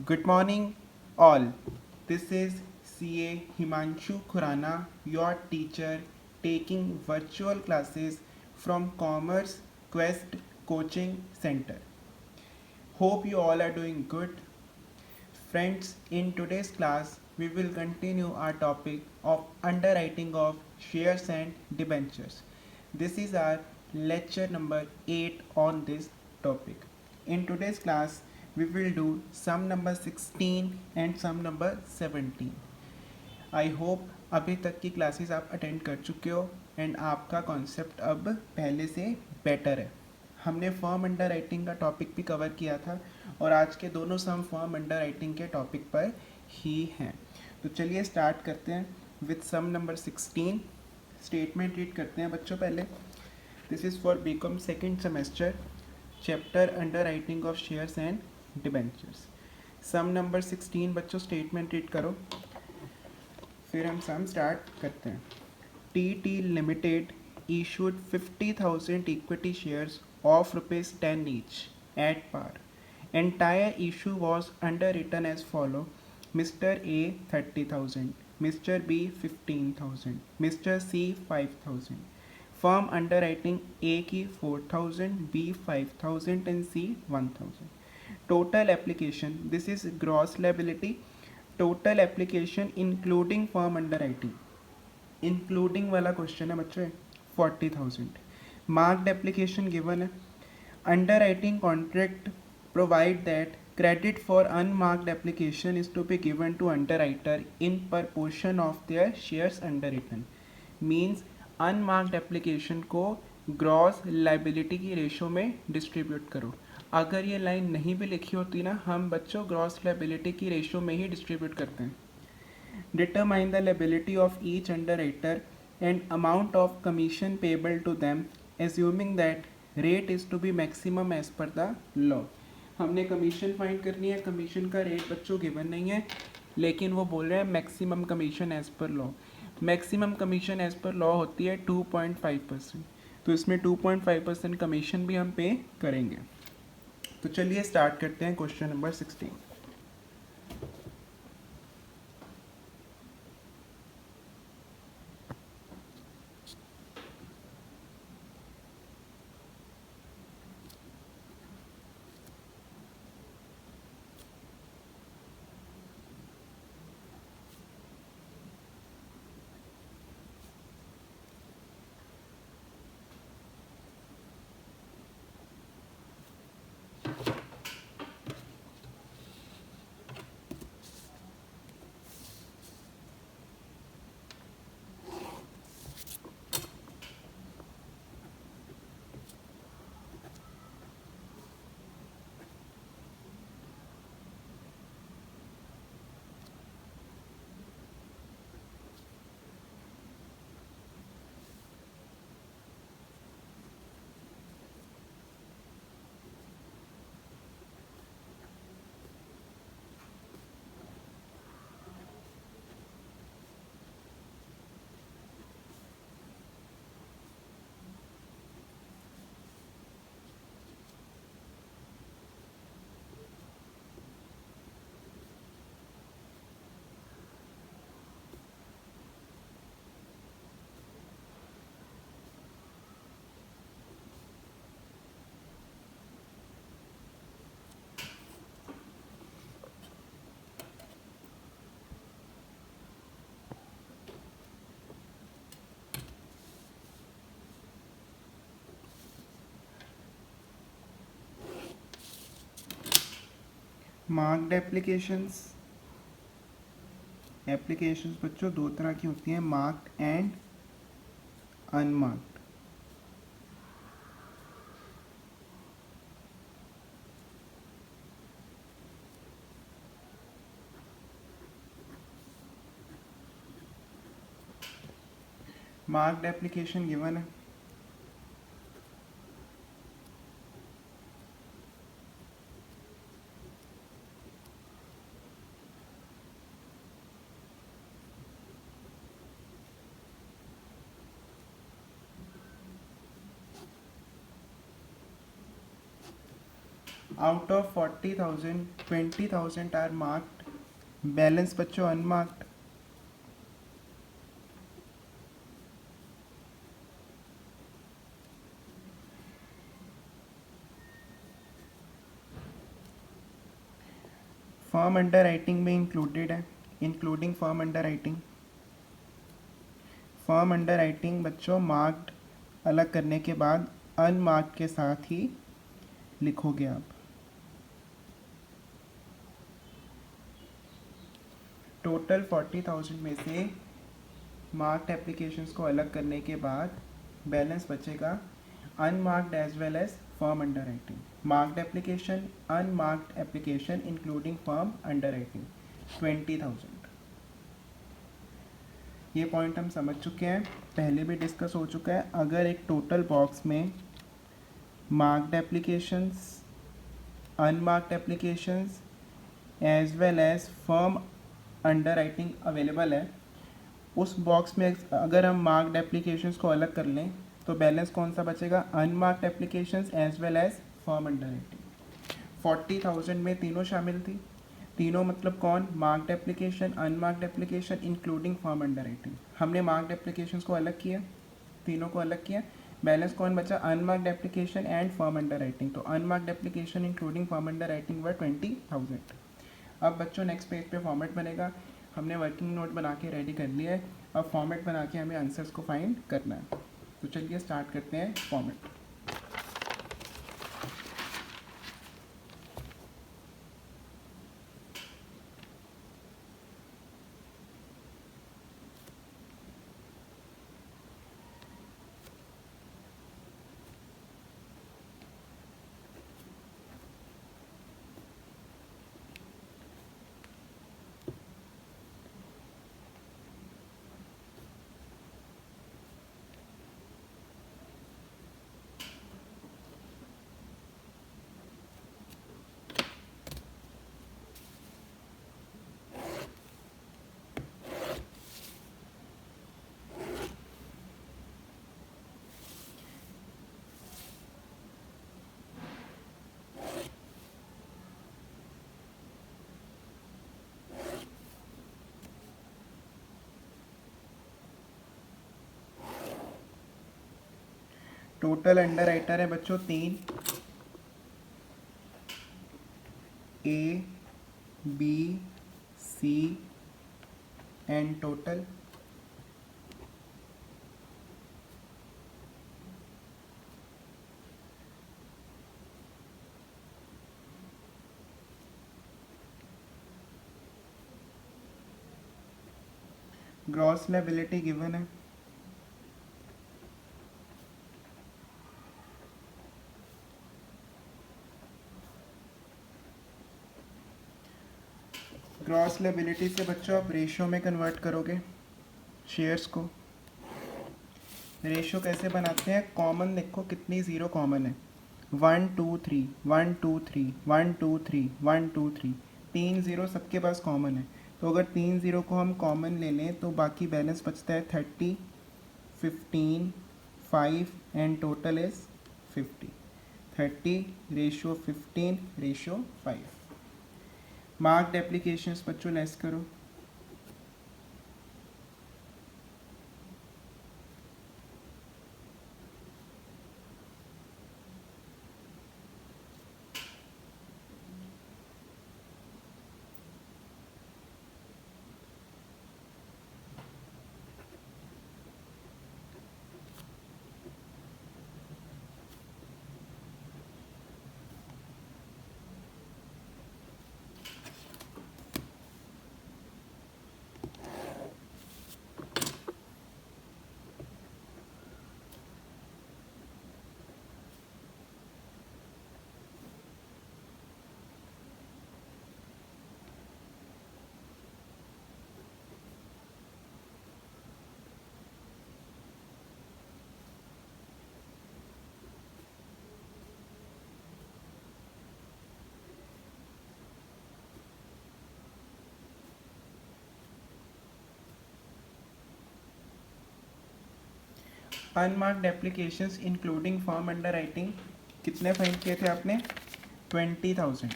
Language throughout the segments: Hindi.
Good morning, all. This is CA Himanshu Khurana, your teacher, taking virtual classes from Commerce Quest Coaching Center. Hope you all are doing good. Friends, in today's class, we will continue our topic of underwriting of shares and debentures. This is our lecture number 8 on this topic. In today's class, we will do sum number 16 and sum number 17. I hope अभी तक की क्लासेस आप अटेंड कर चुके हो एंड आपका कॉन्सेप्ट अब पहले से बेटर है. हमने फॉर्म अंडर राइटिंग का टॉपिक भी कवर किया था और आज के दोनों सम फॉर्म अंडर राइटिंग के टॉपिक पर ही हैं. तो चलिए स्टार्ट करते हैं with sum number 16. Statement read करते हैं बच्चों पहले. This is for B Com second semester, chapter underwriting of shares and debentures. Sum number 16 बच्चों स्टेटमेंट रीड करो, फिर हम सम स्टार्ट करते हैं. T T limited issued 50,000 equity shares of rupees 10 each at par. Entire issue was underwritten as follow: Mr. A 30,000, Mr. B 15,000, Mr. C 5,000. Firm underwriting A की 4,000, B 5,000 and C 1,000. Total application, this is gross liability. Total application including firm underwriting, including वाला क्वेश्चन है बच्चों. 40,000. मार्क्ड एप्लीकेशन गिवन है. Underwriting contract provide that credit for unmarked application is to be given to underwriter in proportion of their shares underwritten. Means unmarked application को ग्रॉस लाइबिलिटी की रेशो में डिस्ट्रीब्यूट करो. अगर ये लाइन नहीं भी लिखी होती ना, हम बच्चों ग्रॉस लाइबिलिटी की रेशो में ही डिस्ट्रीब्यूट करते हैं. Determine the liability of each underwriter and amount of commission payable to them, assuming that rate is to be maximum as per the law. हमने कमीशन फाइंड करनी है. कमीशन का रेट बच्चों गिवन नहीं है, लेकिन वो बोल रहे हैं maximum commission as per law. Maximum commission as per law होती है 2.5%. तो इसमें 2.5% कमीशन भी हम पे करेंगे. तो चलिए स्टार्ट करते हैं क्वेश्चन नंबर 16. मार्क्ड एप्लीकेशंस बच्चों दो तरह की होती हैं, marked and unmarked. Marked application given है. Out of 40,000 20,000 are marked, balance बच्चों अनमार्क्ड। फॉर्म अंडर राइटिंग में इंक्लूडेड है, including firm underwriting. Firm underwriting बच्चों मार्क्ड अलग करने के बाद अनमार्क्ड के साथ ही लिखोगे आप। टोटल 40,000 में से मार्क्ड एप्लीकेशंस को अलग करने के बाद बैलेंस बचेगा unmarked as well as firm underwriting. Marked application, unmarked application including firm underwriting 20,000। ये पॉइंट हम समझ चुके हैं, पहले भी डिस्कस हो चुका है। अगर एक टोटल बॉक्स में marked applications, unmarked applications as well as firm underwriting available है, उस बॉक्स में अगर हम मार्क्ड एप्लीकेशंस को अलग कर लें तो बैलेंस कौन सा बचेगा? Unmarked applications as well as firm underwriting. 40,000 में तीनों शामिल थी, तीनों मतलब कौन? Marked application, unmarked application including firm underwriting. हमने मार्क्ड एप्लीकेशंस को अलग किया, तीनों को अलग किया, बैलेंस कौन बचा? Unmarked application and firm underwriting. तो unmarked application including firm underwriting were 20,000। अब बच्चों नेक्स्ट पेज पे फॉर्मेट बनेगा। हमने वर्किंग नोट बना के रेडी कर लिया है, अब फॉर्मेट बना के हमें आंसर्स को फाइंड करना है। तो चलिए स्टार्ट करते हैं फॉर्मेट। टोटल अंडर राइटर है बच्चों 3, A B C and total. Gross liability given है, ग्रॉस लायबिलिटी से बच्चों आप रेशियो में कन्वर्ट करोगे शेयर्स को। रेशियो कैसे बनाते हैं? कॉमन देखो कितनी ज़ीरो कॉमन है, 1 2 3 1 2 3 1 2 3 1 2 3, 3 ज़ीरो सबके पास कॉमन है। तो अगर 3 ज़ीरो को हम कॉमन ले लें तो बाकी बैलेंस बचता है 30 15 5 and total is 50। 30 ratio 15 ratio 5। Marked applications बच्चों लेस करो, unmarked applications including firm under writing कितने फाइंड किए थे आपने? 20,000।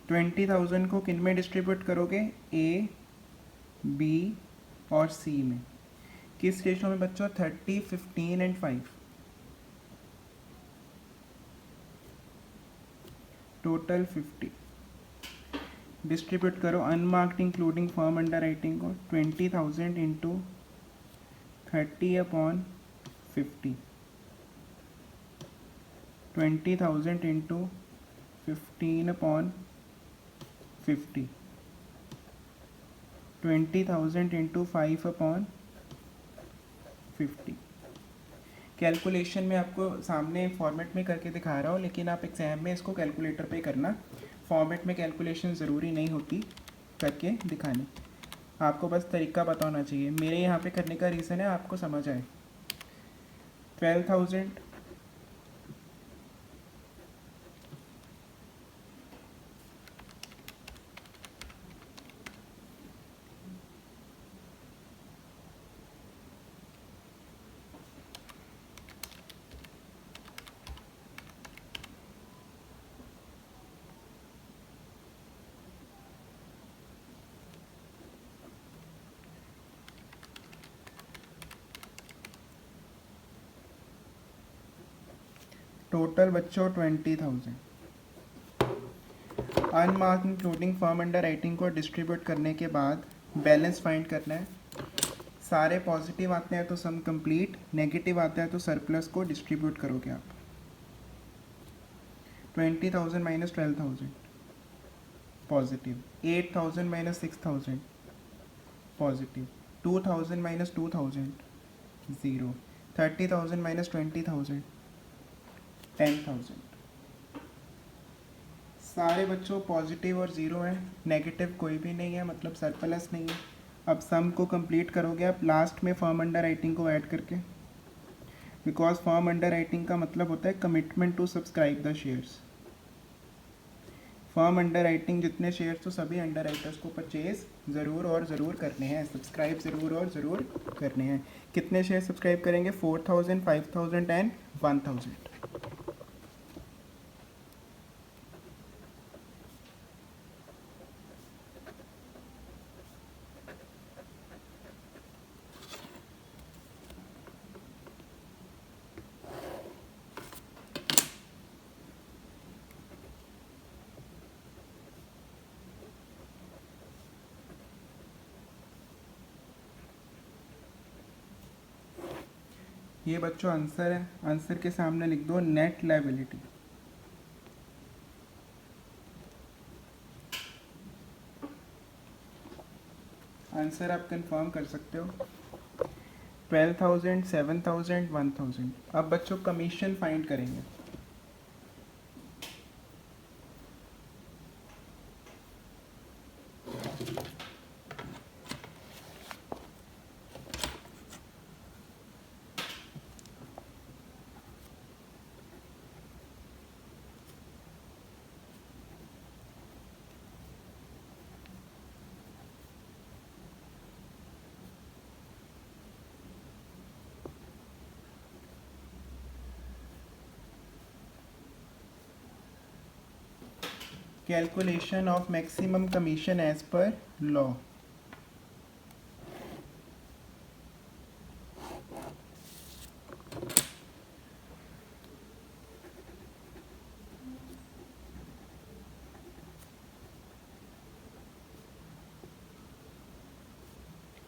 20,000 को किन में डिस्ट्रीब्यूट करोगे? ए, बी और सी में। किस रेशो में बच्चों? 30, 15 एंड 5। टोटल 50। डिस्ट्रीब्यूट करो unmarked including firm underwriting को। 20,000 इंटू 30/50। 20,000 इंटू 15/50। 20,000 इंटू 5/50। कैलकुलेशन में आपको सामने फॉर्मेट में करके दिखा रहा हूँ, लेकिन आप एग्जाम में इसको कैलकुलेटर पे करना। फॉर्मेट में कैलकुलेशन ज़रूरी नहीं होती करके दिखाने, आपको बस तरीका पता होना चाहिए। मेरे यहाँ पे करने का रीज़न है आपको समझ आए। 12,000 टोटल बच्चों 20,000। Unmark including firm underwriting को डिस्ट्रीब्यूट करने के बाद बैलेंस फाइंड करना है। सारे पॉजिटिव आते हैं तो सम कंप्लीट, नेगेटिव आता है तो सरप्लस को डिस्ट्रीब्यूट करोगे आप। 20,000 minus 12,000 positive. 8,000 minus 6,000 positive. 2,000 minus 2,000 zero. 30,000 minus 20,000 10,000। सारे बच्चों पॉजिटिव और ज़ीरो हैं, नेगेटिव कोई भी नहीं है, मतलब सरप्लस नहीं है। अब सम को कंप्लीट करोगे आप लास्ट में फर्म अंडर राइटिंग को ऐड करके, बिकॉज फर्म अंडर राइटिंग का मतलब होता है commitment to subscribe the shares. Firm underwriting जितने शेयर्स तो सभी अंडर राइटर्स को परचेज ज़रूर और ज़रूर करने हैं, सब्सक्राइब ज़रूर और ज़रूर करने हैं। कितने शेयर सब्सक्राइब करेंगे? 4,000, 5,000 एंड 1,000। ये बच्चों आंसर है, आंसर के सामने लिख दो नेट लायबिलिटी। आंसर आप कंफर्म कर सकते हो। 12,000, 7,000, 1,000। अब बच्चों कमीशन फाइंड करेंगे। Calculation of maximum commission as per law.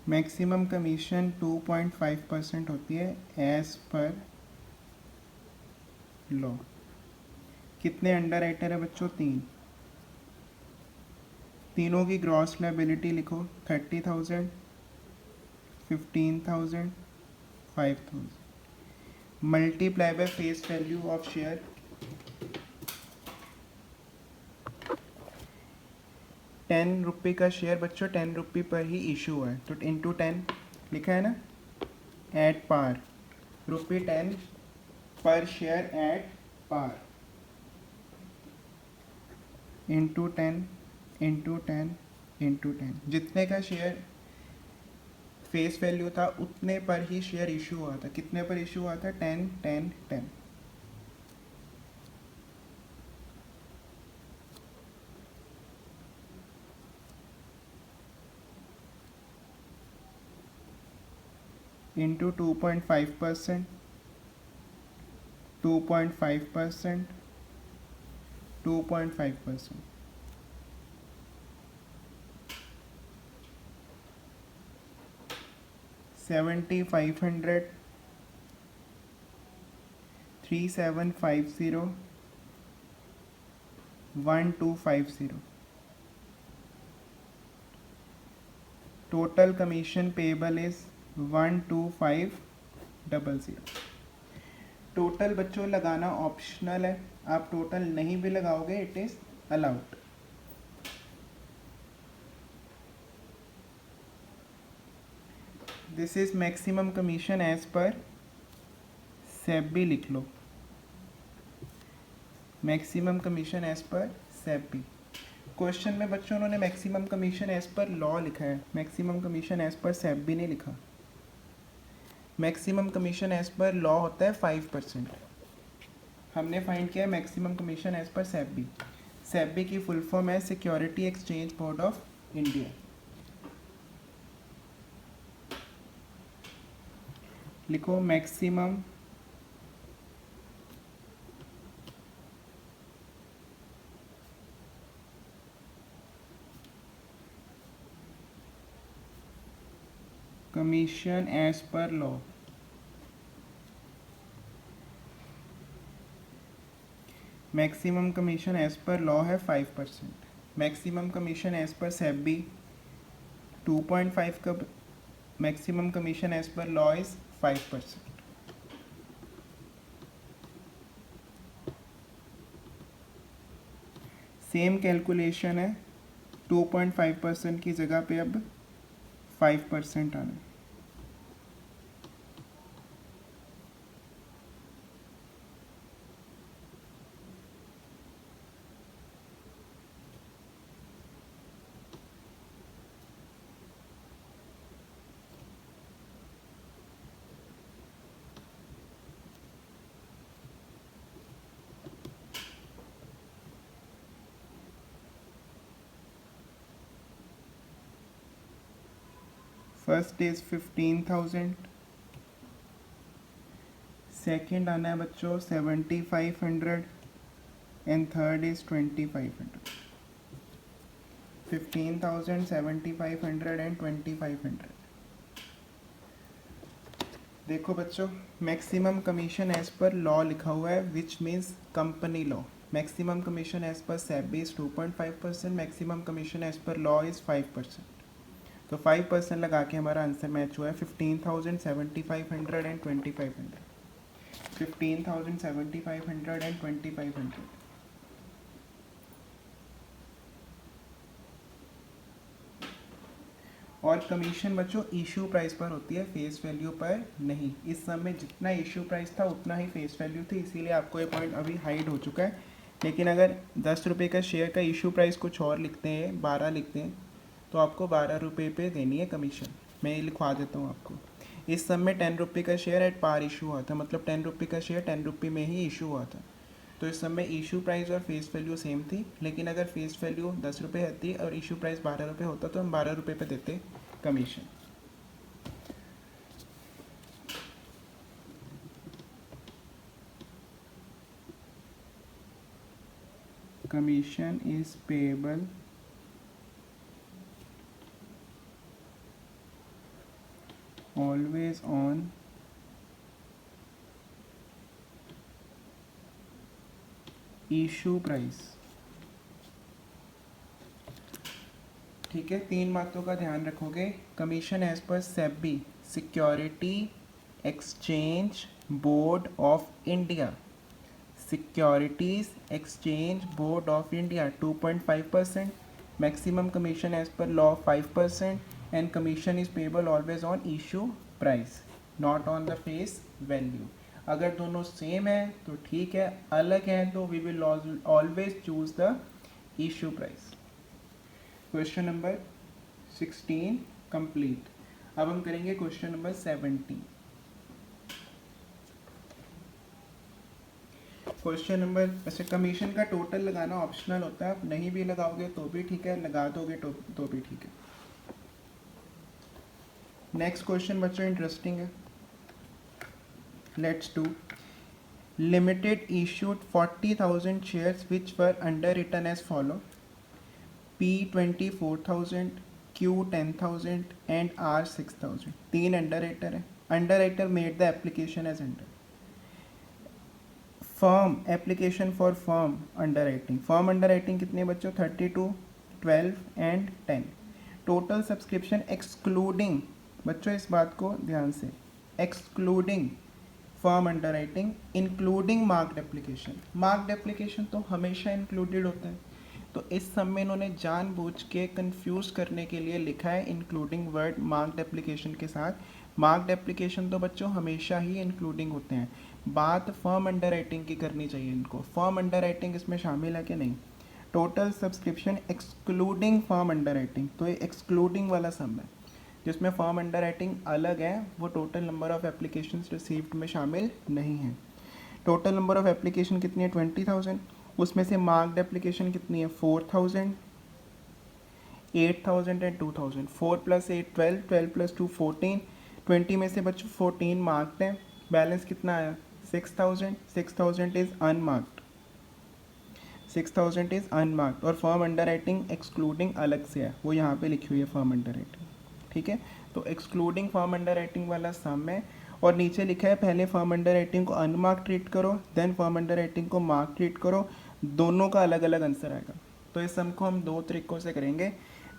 Maximum commission 2.5% होती है एज पर लॉ। कितने अंडर राइटर है बच्चों? 3। तीनों की ग्रॉस लायबिलिटी लिखो। 30,000, 15,000, 5,000 multiply by face value of share. ₹10 का शेयर बच्चों ₹10 पर ही इशू हुआ है, तो इंटू 10 लिखा है ना, एट पार। ₹10 पर share at par, into 10 into 10 into 10। जितने का शेयर फेस वैल्यू था उतने पर ही शेयर इशू हुआ था। कितने पर इशू हुआ था? 10, 10, 10। Into 2.5%, 2.5%, 2.5%, 7500, 3750, 1250. Total commission payable is 12500. Total बच्चों लगाना ऑप्शनल है, आप टोटल नहीं भी लगाओगे it is allowed. This is maximum commission as per SEBI. लिख लो maximum commission as per SEBI. Question में बच्चों उन्होंने maximum commission as per law लिखा है, maximum commission as per SEBI नहीं लिखा. Maximum commission as per law होता है 5%. हमने फाइंड किया है maximum commission as per SEBI. SEBI की फुल फॉर्म है security exchange board of India. लिखो maximum commission as per law. Maximum commission as per law है 5%. Maximum commission as per SEBI 2.5 का maximum commission as per law is 5%. Same calculation है, 2.5% की जगह पे अब 5% आना है. फर्स्ट इज 15,000, सेकेंड आना है बच्चों 7,500 एंड थर्ड इज 2,500. 15,000, 7,500 एंड 2,500. देखो बच्चों maximum commission as per law लिखा हुआ है which means company law. Maximum commission as per SEBI is 2.5%, maximum commission as per law is 5%. तो 5% लगा के हमारा आंसर मैच हुआ है 15,000, 7,500 एंड 2,500. 15,000, 7,500 एंड 2,500. और कमीशन बच्चों इशू प्राइस पर होती है, फेस वैल्यू पर नहीं. इस समय जितना इशू प्राइस था उतना ही फेस वैल्यू थी, इसीलिए आपको ये पॉइंट अभी हाइड हो चुका है. लेकिन अगर 10 रुपये का शेयर का इशू प्राइस कुछ और लिखते हैं, 12 लिखते हैं, तो आपको 12 रुपये पे देनी है कमीशन. मैं ये लिखवा देता हूँ आपको. इस समय 10 रुपये का शेयर एट पार इशू हुआ था, मतलब 10 रुपये का शेयर 10 रुपये में ही इशू हुआ था. तो इस समय इशू प्राइस और फेस वैल्यू सेम थी, लेकिन अगर फेस वैल्यू 10 रुपये होती और इशू प्राइस 12 रुपये होता तो हम 12 रुपये पे देते commission. Commission is payable always on issue price. ठीक है, 3 बातों का ध्यान रखोगे. Commission as per SEBI security exchange board of India. Securities exchange board of India 2.5%. Maximum commission as per law 5%. and commission is payable always on issue price not on the face value. अगर दोनों सेम है तो ठीक है, अलग है तो we will always choose the issue price. Question number 16 complete. अब हम करेंगे क्वेश्चन नंबर 17. क्वेश्चन नंबर वैसे कमीशन का टोटल लगाना ऑप्शनल होता है, आप नहीं भी लगाओगे तो भी ठीक है, लगा दोगे तो भी ठीक है. नेक्स्ट क्वेश्चन बच्चों इंटरेस्टिंग है. Let's do. Limited issued 40,000 shares which were underwritten as follow: P 24,000, Q 10,000 and R 6,000. तीन अंडरराइटर है. Underwriter made the application as under. Firm application for firm underwriting. Firm underwriting कितने बच्चों? 32, 12 एंड 10. टोटल सब्सक्रिप्शन एक्सक्लूडिंग, बच्चों इस बात को ध्यान से, excluding firm underwriting, including marked application. Marked application तो हमेशा इंक्लूडेड होता है, तो इस सब में इन्होंने जानबूझ के कंफ्यूज करने के लिए लिखा है इंक्लूडिंग वर्ड मार्क्ड एप्लीकेशन के साथ. मार्क्ड एप्लीकेशन तो बच्चों हमेशा ही इंक्लूडिंग होते हैं. बात फर्म अंडरराइटिंग की करनी चाहिए इनको. फर्म अंडरराइटिंग इसमें शामिल है कि नहीं? Total subscription excluding firm underwriting, तो ये एक्सक्लूडिंग वाला सम है. जिसमें फर्म अंडरराइटिंग अलग है वो total number of applications received में शामिल नहीं है. टोटल नंबर ऑफ एप्लीकेशन कितनी है? 20,000. उसमें से मार्क्ड एप्लीकेशन कितनी है? 4,000, 8,000 एंड 2,000. 4 + 8 12, 12 + 2 14. 20 में से बच्चों 14 मार्क्ड है. बैलेंस कितना आया? 6,000. 6,000 इज अनमार्क्ड. 6,000 is unmarked. और फर्म अंडरराइटिंग एक्सक्लूडिंग अलग से है, वो यहाँ पे लिखी हुई है फर्म अंडरराइटिंग. ठीक है, तो एक्सक्लूडिंग फर्म अंडरराइटिंग वाला सम है. और नीचे लिखा है पहले फर्म अंडरराइटिंग को अनमार्क ट्रीट करो, देन फर्म अंडरराइटिंग को मार्क ट्रीट करो. दोनों का अलग अलग आंसर आएगा. तो इस सम को हम दो तरीक़ों से करेंगे.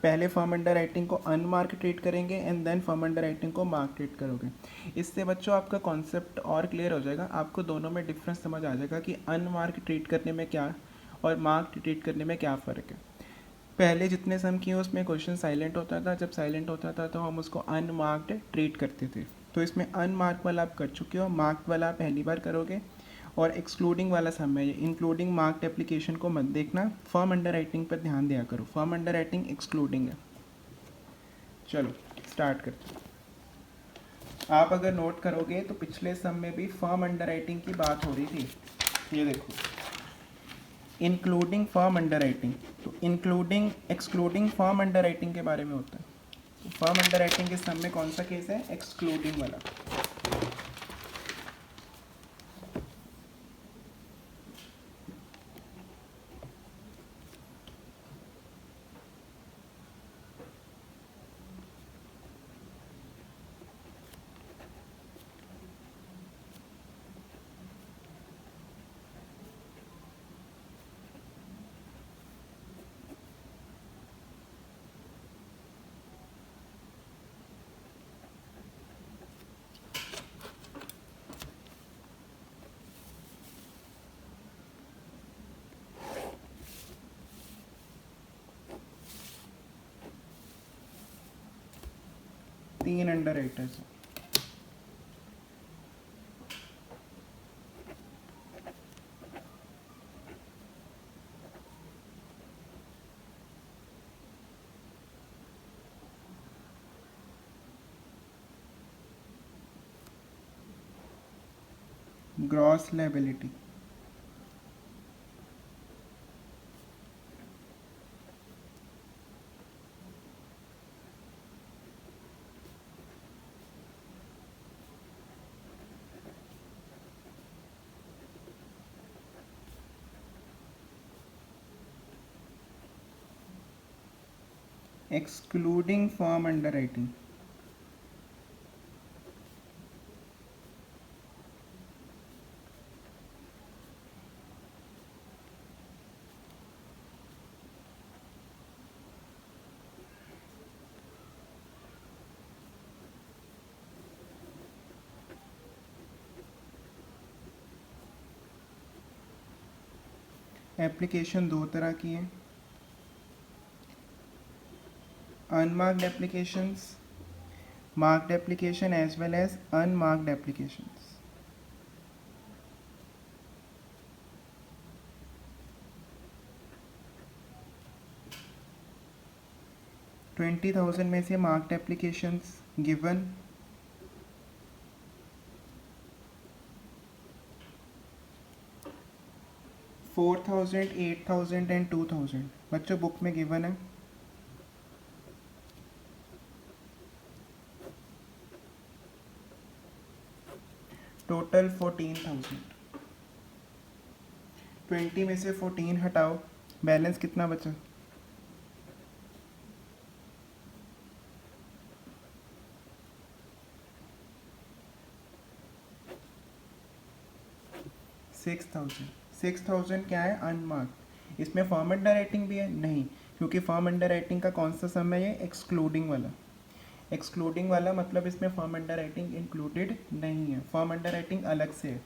पहले फर्म अंडरराइटिंग को अनमार्क ट्रीट करेंगे एंड देन फर्म अंडरराइटिंग को मार्क ट्रीट करोगे. इससे बच्चों आपका कॉन्सेप्ट और क्लियर हो जाएगा. आपको दोनों में डिफरेंस समझ आ जाएगा कि अनमार्क ट्रीट करने में क्या और मार्क ट्रीट करने में क्या फ़र्क है. पहले जितने सम किए उसमें क्वेश्चन साइलेंट होता था. जब साइलेंट होता था तो हम उसको अनमार्क्ड ट्रीट करते थे. तो इसमें अनमार्क वाला आप कर चुके हो, मार्क्ड वाला पहली बार करोगे. और एक्सक्लूडिंग वाला सम है, इंक्लूडिंग मार्क्ड एप्लीकेशन को मत देखना. फर्म अंडरराइटिंग पर ध्यान दिया करो. फर्म अंडरराइटिंग एक्सक्लूडिंग है. चलो स्टार्ट करते हैं. आप अगर नोट करोगे तो पिछले सम में भी फर्म अंडरराइटिंग की बात हो रही थी. ये देखो, इंक्लूडिंग फर्म अंडरराइटिंग. तो इंक्लूडिंग एक्सक्लूडिंग फर्म अंडरराइटिंग के बारे में होता है. तो फर्म अंडरराइटिंग के सम में कौन सा केस है? एक्सक्लूडिंग वाला. तीन अंडरराइटर्स हैं. Gross liability. Excluding firm underwriting. Application दो तरह की हैं. Unmarked applications, marked application as well as unmarked applications. 20,000 में से मार्क्ड एप्लीकेशंस गिवन 4,000, 8,000 एंड 2,000. बच्चों बुक में गिवन है. टोटल 14,000। 20 में से 14 हटाओ, बैलेंस कितना बचा? 6,000। 6,000 क्या है? अनमार्क्ड। इसमें फॉर्म अंडर राइटिंग भी है? नहीं, क्योंकि फॉर्म अंडर राइटिंग का कौन सा सम है? ये एक्सक्लूडिंग वाला। एक्सक्लूडिंग वाला मतलब इसमें फॉर्म अंडर राइटिंग इंक्लूडेड नहीं है, फॉर्म अंडर राइटिंग अलग से है।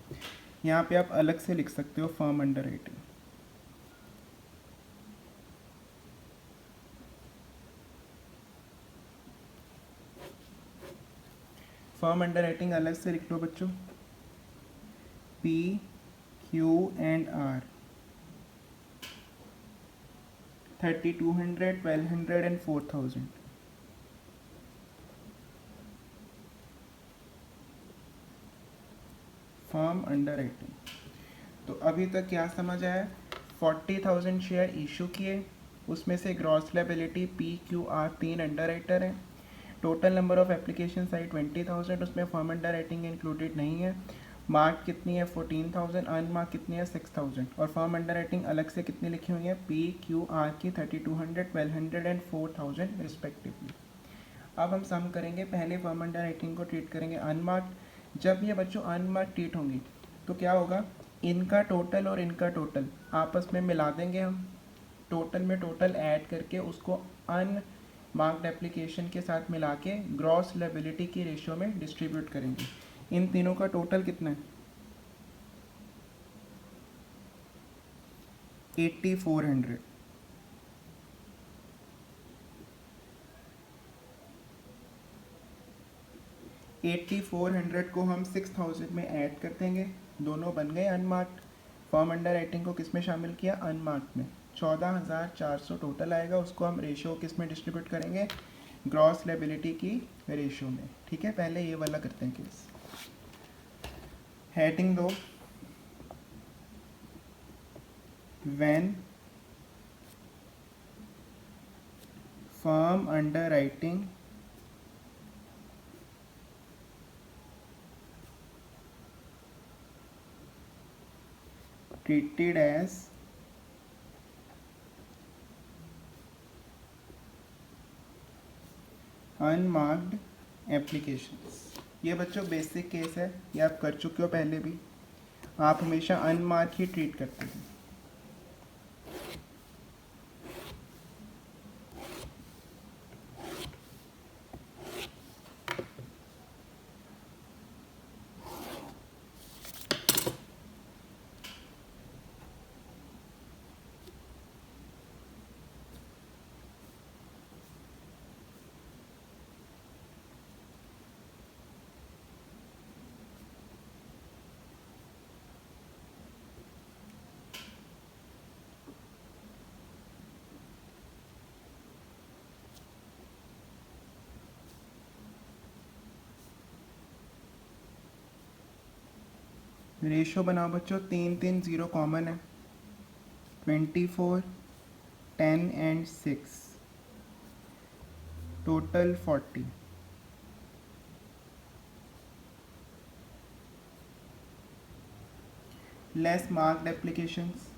यहाँ पे आप अलग से लिख सकते हो firm underwriting. Firm underwriting अलग से लिख लो बच्चों, P Q and R, 3,200, 1,200 and 4,000। Firm underwriting. तो अभी तक क्या समझ आया? 40,000 शेयर इशू किए, उसमें से gross liability P Q are 3 under writer हैं। टोटल नंबर ऑफ एप्लीकेशन आई 20,000, उसमें फॉर्म अंडर राइटिंग इंक्लूडेड नहीं है। मार्क कितनी है? 14,000। अनमार्क कितनी है? 6,000। और फॉर्म अंडर राइटिंग अलग से कितनी लिखी हुई है? पी क्यू आर की 3,200, 1,200 एंड 4,000 रिस्पेक्टिवली। अब हम सम करेंगे। पहले फॉर्म अंडर राइटिंग को ट्रीट करेंगे अनमार्क। जब ये बच्चों अनमार्क ट्रीट होंगी तो क्या होगा? इनका टोटल और इनका टोटल आपस में मिला देंगे हम, टोटल में टोटल ऐड करके उसको अनमार्क्ड एप्लीकेशन के साथ मिला के ग्रॉस लायबिलिटी की रेशियो में डिस्ट्रीब्यूट करेंगे। इन तीनों का टोटल कितना है? 8,400। 8,400 को हम 6,000 में ऐड कर देंगे, दोनों बन गए अनमार्क्ड। फॉर्म अंडर राइटिंग को किस में शामिल किया? अनमार्क्ड में। 14,400 टोटल आएगा, उसको हम रेशियो किस में डिस्ट्रीब्यूट करेंगे? ग्रॉस लायबिलिटी की रेशियो में। ठीक है, पहले ये वाला करते हैं केस। हेडिंग दो, when firm under writing treated as unmarked applications. ये बच्चों बेसिक केस है, ये आप कर चुके हो पहले भी। आप हमेशा अनमार्क ही ट्रीट करते हैं। रेशियो बनाओ बच्चों, 3 3 0 कॉमन है, 24, 10 and 6, total 40। Less marked applications,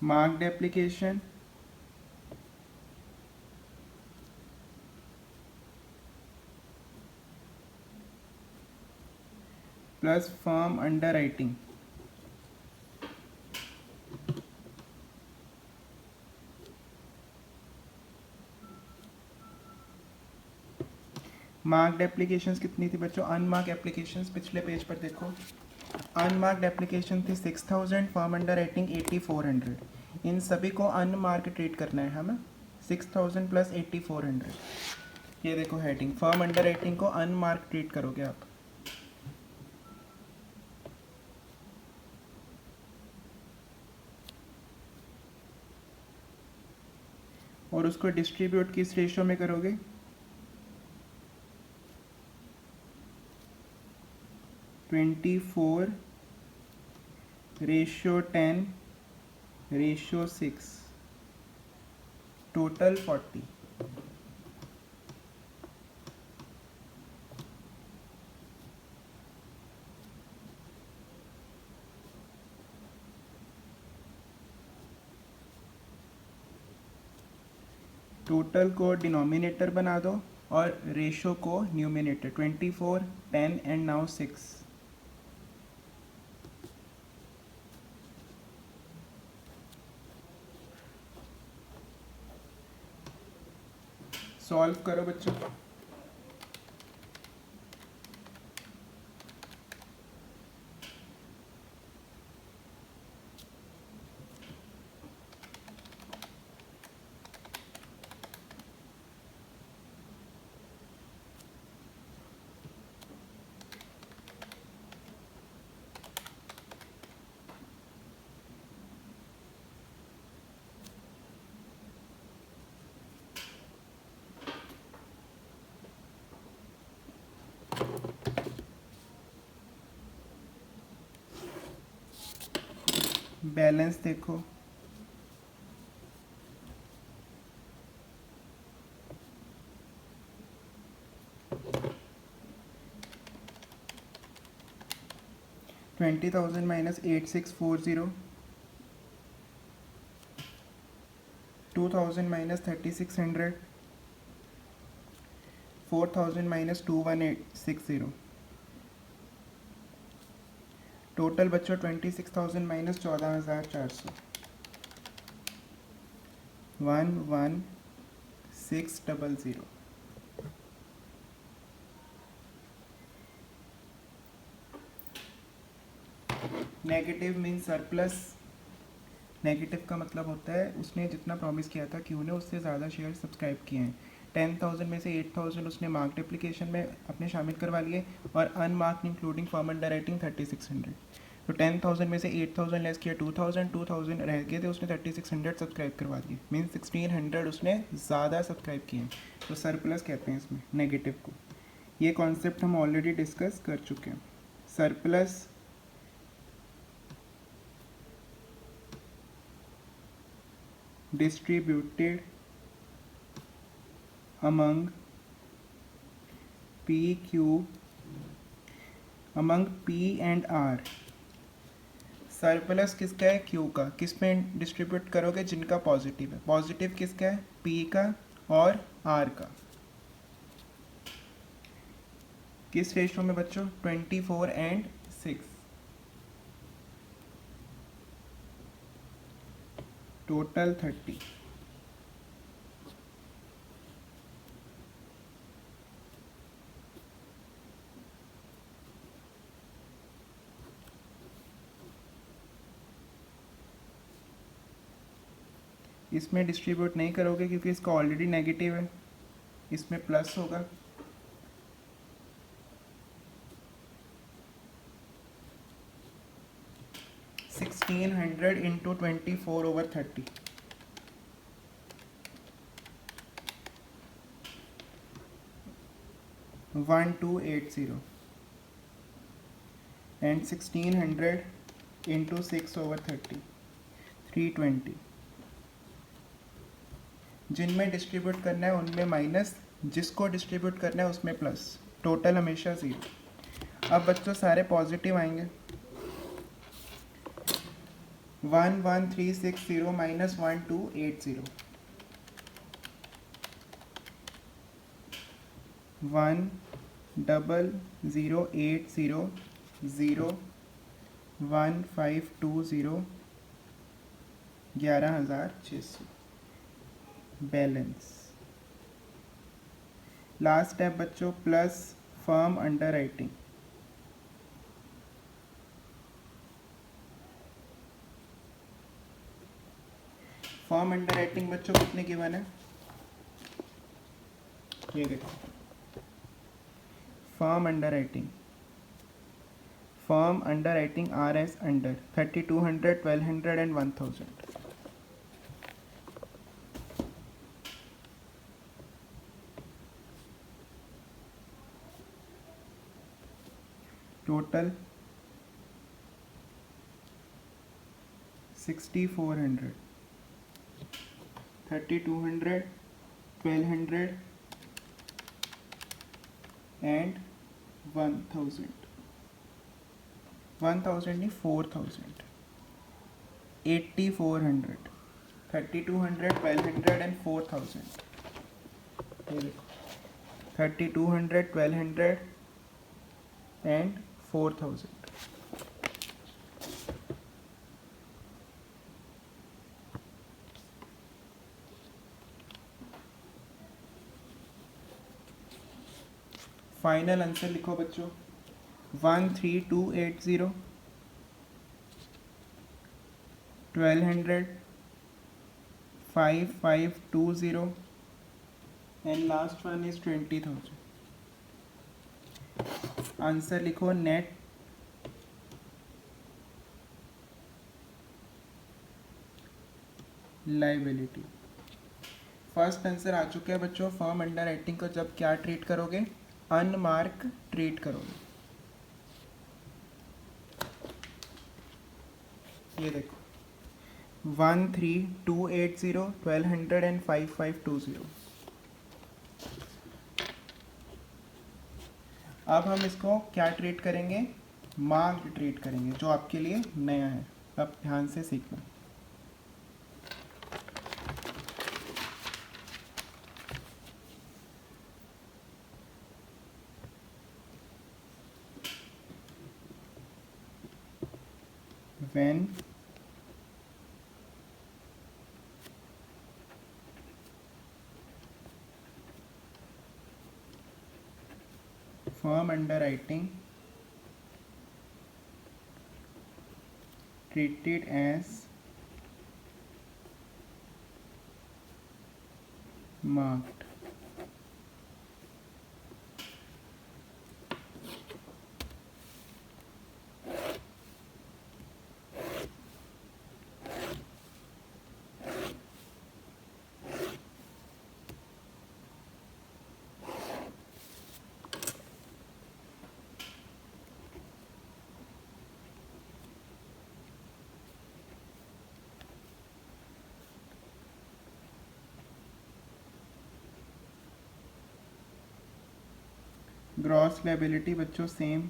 marked application plus firm underwriting. Marked applications कितनी थी बच्चों? अनमार्क्ड एप्लीकेशंस पिछले पेज पर देखो, अनमार्क्ड एप्लीकेशन थी 6,000, फॉर्म अंडर राइटिंग 8,400। इन सभी को अनमार्क ट्रीट करना है हमें। 6000 प्लस 8400, ये देखो हेडिंग, फर्म अंडर राइटिंग को अनमार्क ट्रीट करोगे आप। और उसको डिस्ट्रीब्यूट किस रेशियो में करोगे? 24:10:6, टोटल 40। टोटल को डिनोमिनेटर बना दो और रेशो को न्यूमिनेटर। 24, 10 and now 6। सॉल्व करो बच्चों। बैलेंस देखो, $20,000 माइनस 8640, 2000 माइनस 3600, 4000 माइनस 21860। टोटल बच्चों 26,000 minus 14,400, 11600। Negative mean surplus. Negative का मतलब होता है उसने जितना प्रॉमिस किया था क्यू ने उससे ज़्यादा शेयर सब्सक्राइब किए हैं। 10,000 में से 8,000 उसने मार्क्ड एप्लीकेशन में अपने शामिल करवा लिए और unmarked including firm under writing 3600। तो 10,000 में से 8,000 लेस किया 2,000 रह गए थे, उसने 3600 सब्सक्राइब करवा दिए। मीन 1600 उसने ज़्यादा सब्सक्राइब किए हैं, तो सरप्लस कहते हैं इसमें नेगेटिव को। ये कॉन्सेप्ट हम ऑलरेडी डिस्कस कर चुके हैं। Surplus distributed among P and R। Surplus किसका है? Q का। किस में डिस्ट्रीब्यूट करोगे? जिनका पॉजिटिव है। पॉजिटिव किसका है? P का और R का। किस रेशियो में बच्चों? 24:6, टोटल 30। इसमें डिस्ट्रीब्यूट नहीं करोगे क्योंकि इसका ऑलरेडी नेगेटिव है, इसमें प्लस होगा। $1,600 इंटू 24/30, 1280 एंड 1600 इंटू 6/30, 320। जिनमें डिस्ट्रीब्यूट करना है उनमें माइनस, जिसको डिस्ट्रीब्यूट करना है उसमें प्लस, टोटल हमेशा 0। अब बच्चों सारे पॉजिटिव आएंगे। 11360 माइनस 1280, 10080 0 1520, 11,600। बैलेंस। लास्ट स्टेप बच्चों plus firm underwriting. Firm underwriting बच्चों कितने गिवन है, ये देखो form under writing R S under 3200, 1200 and 1000। Total 6400, 3200, 1200 and 1000 नहीं 4000, 8400, 3200, 1200 एंड 4000। ये देखो 3200, 1200 एंड 4000। फाइनल आंसर लिखो बच्चों 13280, 1200, 5520 and last one is 20,000। Answer लिखो नेट लाइबिलिटी। फर्स्ट आंसर आ चुका है बच्चों। फर्म अंडर राइटिंग को जब क्या ट्रीट करोगे, अनमार्क ट्रीट करोगे। ये देखो 13280, 1200 एंड 5520। अब हम इसको क्या ट्रीट करेंगे, मार्क ट्रीट करेंगे, जो आपके लिए नया है। अब ध्यान से सीखना। when firm underwriting treated as marked, gross liability बच्चों same,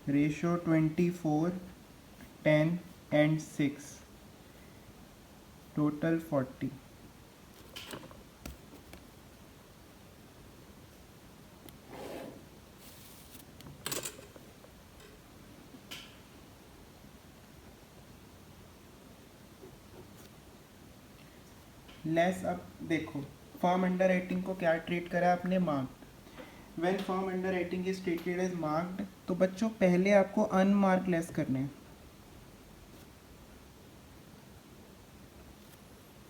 ratio 24, 10 and 6, total 40। Less. अब देखो फर्म अंडर राइटिंग को क्या ट्रीट करा आपने, marked. When firm underwriting is treated as marked, तो बच्चों पहले आपको अनमार्क लेस करने हैं।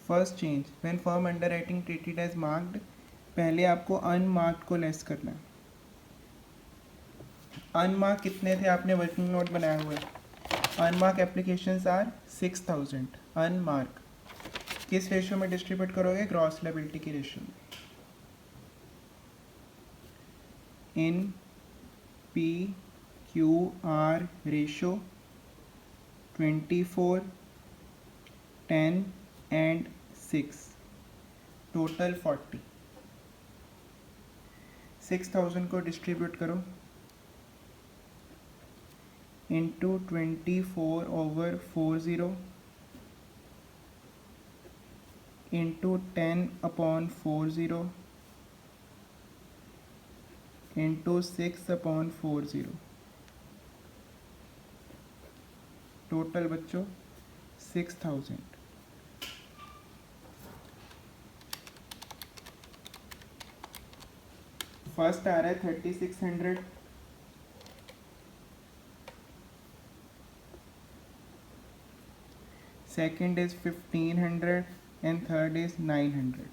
First change, when firm underwriting treated as marked, पहले आपको अनमार्क्ड को लेस करना है। अनमार्क कितने थे, आपने वर्किंग नोट बनाया हुआ है। Unmark applications are 6000। अनमार्क किस रेशियो में डिस्ट्रीब्यूट करोगे, ग्रॉस लायबिलिटी की रेशियो में। इन P Q R ratio 24, 10 and 6, total 40। 6000 को डिस्ट्रीब्यूट करो इंटू 24/40 इंटू 10/40 इंटू 6/40, टोटल बच्चों 6000। फर्स्ट आ रहा है 3600, second is 1500 and third is 900।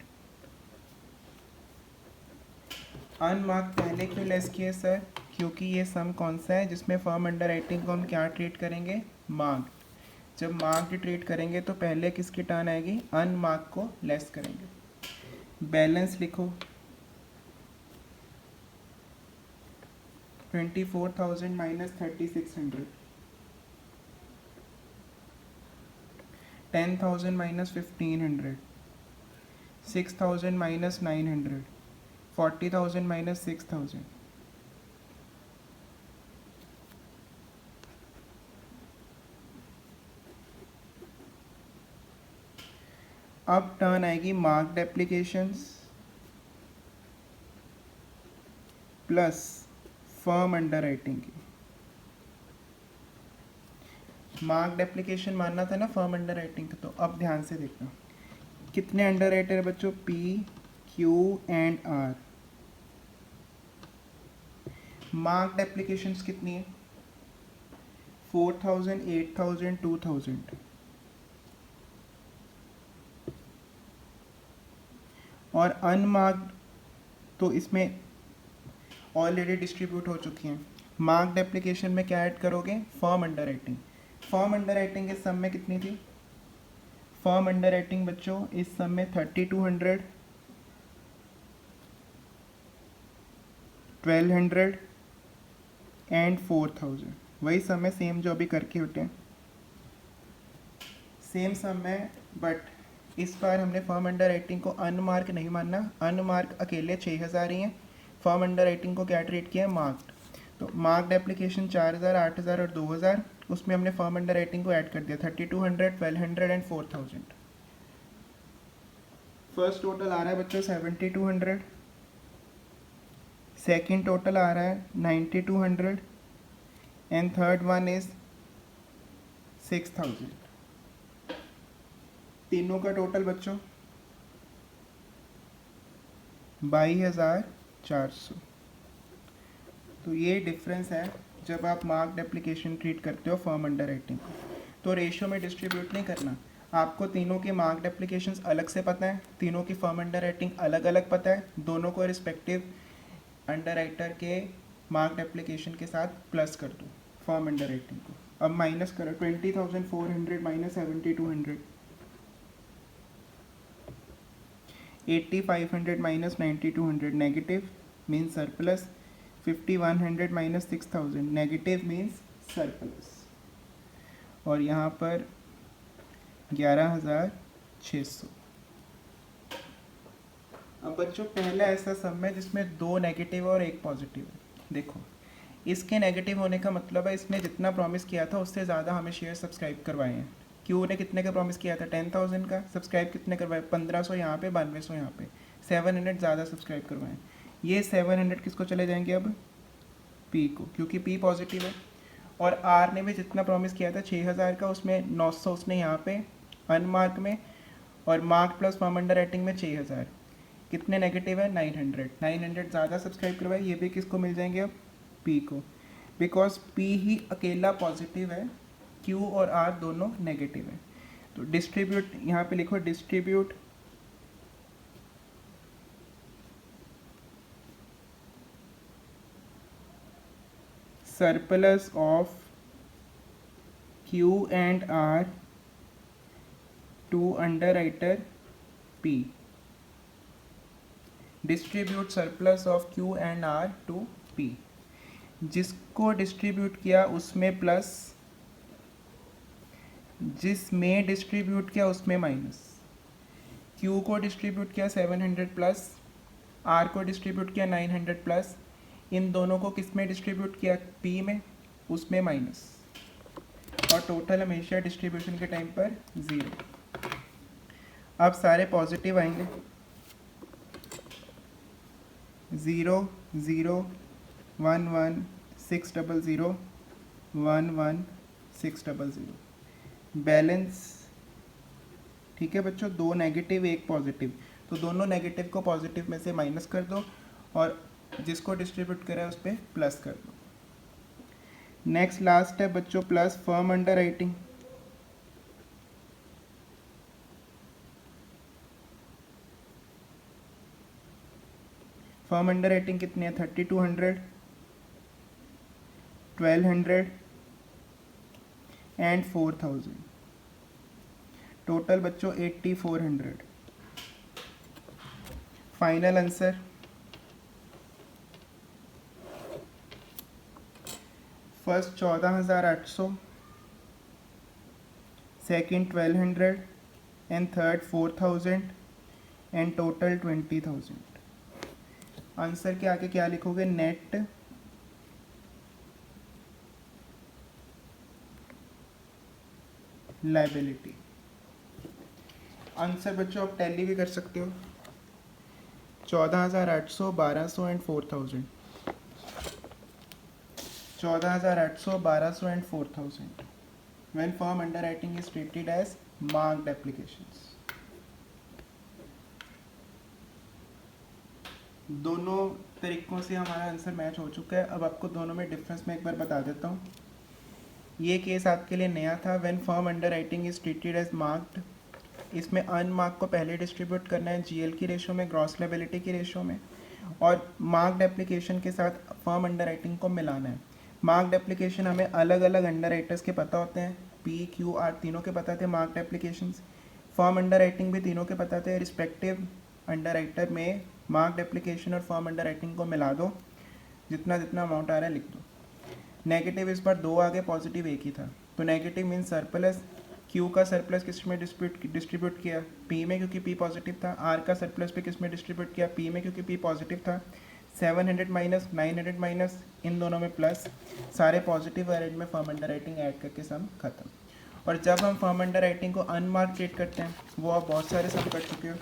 Unmark पहले क्यों लेस किए सर? क्योंकि ये सम कौन सा है जिसमें फर्म अंडर राइटिंग को हम क्या ट्रीट करेंगे? मार्क्ड। जब मार्क्ड ट्रीट करेंगे तो पहले किसकी टर्न आएगी? अनमार्क को लेस करेंगे। बैलेंस लिखो 24,000 माइनस 3600, 10,000 माइनस 1500, 6,000 माइनस 900, 40,000 माइनस 6,000। अब टर्न आएगी marked applications plus firm under writing की। मार्क्ड एप्लीकेशन मानना था ना फर्म अंडर राइटिंग का, तो अब ध्यान से देखना कितने अंडर राइटर है बच्चों? P, Q and R. Marked applications कितनी है? 4,000, 8,000, 2,000। और अनमार्क्ड तो इसमें ऑलरेडी डिस्ट्रीब्यूट हो चुकी हैं। मार्क्ड एप्लीकेशन में क्या ऐड करोगे? Firm under writing. Firm under writing इस सम में कितनी थी? फर्म अंडर राइटिंग बच्चों इस सम में 3200, 1200 एंड 4000। वही सम है सेम जो अभी करके उठे, सेम सम है, बट इस बार हमने फर्म अंडर राइटिंग को अनमार्क नहीं मानना। अनमार्क अकेले 6000 ही हैं। फर्म अंडर राइटिंग को क्या ट्रीट किया है? मार्क्ड। तो मार्क्ड एप्लीकेशन 4000, 8000 और 2000, उसमें हमने फर्म अंडर राइटिंग को ऐड कर दिया 3200, 1200 एंड 4000। फर्स्ट टोटल आ रहा है बच्चों 7200, सेकेंड टोटल आ रहा है 9200 एंड थर्ड वन इज 6000। तीनों का टोटल बच्चों 22,400। तो ये डिफरेंस है जब आप मार्क्ड एप्लीकेशन ट्रीट करते हो फर्म अंडर राइटिंग को। तो रेशियो में डिस्ट्रीब्यूट नहीं करना। आपको तीनों के मार्क्ड एप्लीकेशंस अलग से पता है, तीनों की फर्म अंडर राइटिंग अलग अलग पता है, दोनों को रिस्पेक्टिव अंडर राइटर के मार्क्ड एप्लीकेशन के साथ प्लस कर दो फर्म अंडर राइटिंग को। अब माइनस करो 20,400 minus 7,200, 8,500 minus 9,200 negative means surplus, 5,100 minus 6,000 negative means surplus, और यहाँ पर 11,600। अब बच्चों पहला ऐसा सम है जिसमें 2 नेगेटिव और 1 पॉजिटिव है। देखो इसके नेगेटिव होने का मतलब है इसने जितना प्रॉमिस किया था उससे ज़्यादा हमें शेयर सब्सक्राइब करवाए हैं। क्यू ने कितने का प्रॉमिस किया था? 10,000 का। सब्सक्राइब कितने करवाए? 1500 यहाँ पे, 9200 यहाँ पे, 700 ज़्यादा सब्सक्राइब करवाएं। ये 700 किसको चले जाएंगे? अब पी को, क्योंकि पी पॉजिटिव है। और आर ने भी जितना प्रॉमिस किया था 6000 का, उसमें 900 उसने यहाँ पे अनमार्क में, और mark plus firm underwriting में 6000। कितने नेगेटिव है? 900। 900 ज़्यादा सब्सक्राइब करवाए, ये भी किसको मिल जाएंगे? अब पी को, बिकॉज पी ही अकेला पॉजिटिव है, क्यू और आर दोनों नेगेटिव है। तो डिस्ट्रीब्यूट यहाँ पे लिखो, distribute surplus of Q and R to underwriter P. Distribute surplus of Q and R to P। जिसको डिस्ट्रीब्यूट किया उसमें प्लस, जिसमें डिस्ट्रीब्यूट किया उसमें माइनस। Q को डिस्ट्रीब्यूट किया 700 प्लस, R को डिस्ट्रीब्यूट किया 900 प्लस, इन दोनों को किस में डिस्ट्रीब्यूट किया? P में, उसमें माइनस, और टोटल हमेशा डिस्ट्रीब्यूशन के टाइम पर 0। अब सारे पॉजिटिव आएंगे, 0 0 1 1 600 1 1 600। बैलेंस ठीक है बच्चों, 2 नेगेटिव 1 पॉजिटिव, तो दोनों नेगेटिव को पॉजिटिव में से माइनस कर दो और जिसको डिस्ट्रीब्यूट करा है उस पर प्लस कर दो। नेक्स्ट लास्ट है बच्चों plus firm under writing. Firm under writing कितनी है? 3200, 1200 एंड 4000, टोटल बच्चों 8400। Final answer first 14,800, second 1200 and third 4000 and total 20,000। Answer के आगे क्या लिखोगे? Net liability. आंसर बच्चों आप टैली भी कर सकते हो, 14,800, 1200 and 4000, 14,800, 1200 and 4000 when firm underwriting is treated as marked applications। दोनों तरीकों से हमारा आंसर मैच हो चुका है। अब आपको दोनों में डिफरेंस मैं एक बार बता देता हूँ। ये केस आपके लिए नया था, when firm underwriting is treated as marked. इसमें अनमार्क को पहले डिस्ट्रीब्यूट करना है जीएल की रेशो में, ग्रॉस लायबिलिटी की रेशो में, और मार्क्ड एप्लीकेशन के साथ फर्म अंडरराइटिंग को मिलाना है। मार्क्ड एप्लीकेशन हमें अलग अलग अंडरराइटर्स के पता होते हैं, पी क्यू आर तीनों के पता थे मार्क्ड एप्लीकेशंस। फर्म अंडरराइटिंग भी तीनों के पता थे। रिस्पेक्टिव अंडरराइटर में मार्क्ड एप्लीकेशन और फर्म अंडरराइटिंग को मिला दो, जितना जितना अमाउंट आ रहा है लिख दो। नेगेटिव इस बार 2 आ गए, पॉजिटिव 1 ही था, तो नेगेटिव मीन्स सरप्लस। क्यू का सरप्लस किस में डिस्ट्रीब्यूट किया? पी में, क्योंकि पी पॉजिटिव था। आर का सरप्लस भी किस में डिस्ट्रीब्यूट किया? पी में, क्योंकि पी पॉजिटिव था। 700 माइनस 900 माइनस, इन दोनों में प्लस, सारे पॉजिटिव अरेंज में फर्म अंडरराइटिंग ऐड करके सम खत्म। और जब हम फर्म अंडरराइटिंग को अनमार्क ट्रीट करते हैं, वो आप बहुत सारे सम कर चुके हो,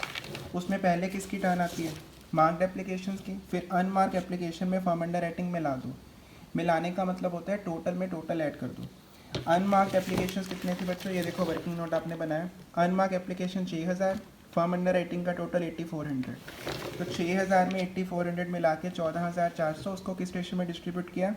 उसमें पहले किसकी टर्न आती है? मार्क्ड एप्लीकेशंस की। फिर अनमार्क एप्लीकेशन में फर्म अंडरराइटिंग मिला दो। मिलाने का मतलब होता है टोटल में टोटल ऐड कर दो। अनमार्क एप्लीकेशंस कितने थे बच्चों? ये देखो वर्किंग नोट आपने बनाया। अनमार्क एप्लीकेशन 6000, फर्म अंडरराइटिंग का टोटल 8400। तो 6000 में 8400 मिला के 14,400, उसको किस रेशो में डिस्ट्रीब्यूट किया?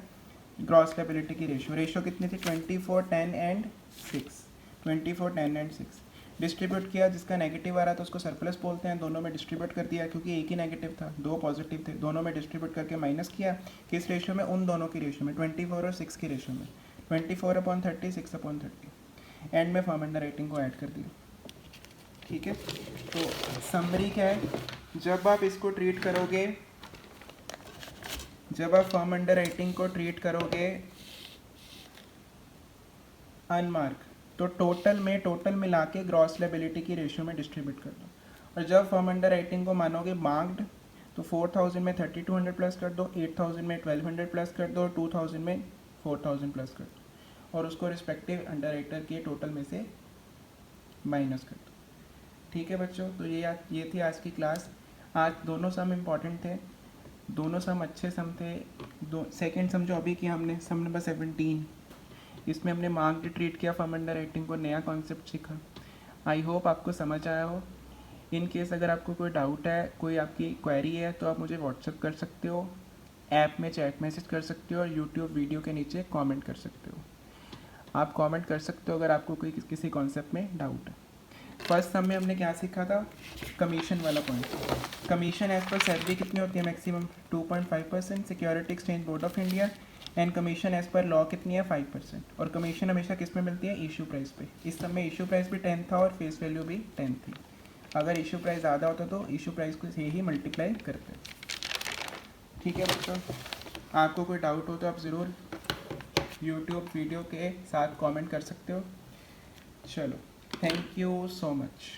ग्रॉस लायबिलिटी की रेशो कितनी थी? 24, 10 एंड 6, 24, 10 एंड 6 डिस्ट्रीब्यूट किया। जिसका नेगेटिव आ रहा था उसको सरप्लस बोलते हैं। दोनों में डिस्ट्रीब्यूट कर दिया, क्योंकि एक ही नेगेटिव था, 2 पॉजिटिव थे, दोनों में डिस्ट्रीब्यूट करके माइनस किया। किस रेशो में? उन दोनों की रेशो में, 24 और 6 की रेशो में, 24/30, 6/30। एंड में फर्म अंडरराइटिंग को ऐड कर दिया। ठीक है, तो समरी क्या है? जब आप इसको ट्रीट करोगे, जब आप फर्म अंडरराइटिंग को ट्रीट करोगे अनमार्क, तो टोटल मिला के ग्रॉस लायबिलिटी की रेशियो में डिस्ट्रीब्यूट कर दो। और जब फर्म अंडरराइटिंग को मानोगे मार्क्ड, तो 4000 में 3200 प्लस कर दो, 8000 में 1200 प्लस कर दो, 2000 में 4000 प्लस कर दो, और उसको रिस्पेक्टिव अंडरराइटर के टोटल में से माइनस कर दो। ठीक है बच्चों, तो ये थी आज की क्लास। आज दोनों सम इम्पॉर्टेंट थे, दोनों सम अच्छे सम थे। सेकेंड सम जो अभी किया हमने, सम नंबर 17, इसमें हमने मार्क्ड ट्रीट किया फर्म अंडरराइटिंग को, नया कॉन्सेप्ट सीखा। आई होप आपको समझ आया हो। इन केस अगर आपको कोई डाउट है, कोई आपकी क्वेरी है, तो आप मुझे व्हाट्सअप कर सकते हो, ऐप में चैट मैसेज कर सकते हो, और यूट्यूब वीडियो के नीचे कमेंट कर सकते हो। आप कमेंट कर सकते हो अगर आपको कोई किसी कॉन्सेप्ट में डाउट है। फर्स्ट सम में हमने क्या सीखा था? कमीशन वाला point. Commission as per salary कितनी होती है? Maximum 2.5%, security exchange board of India. And commission as per law कितनी है? 5%। और कमीशन हमेशा किस में मिलती है? इशू प्राइस पे। इस सब में इशू प्राइस भी 10 था और फेस वैल्यू भी 10 थी। अगर इशू प्राइस ज़्यादा होता तो इशू प्राइस को से ही मल्टीप्लाई करते। ठीक है बच्चों, आपको कोई डाउट हो तो आप ज़रूर यूट्यूब वीडियो के साथ कमेंट कर सकते हो। चलो, थैंक यू सो मच।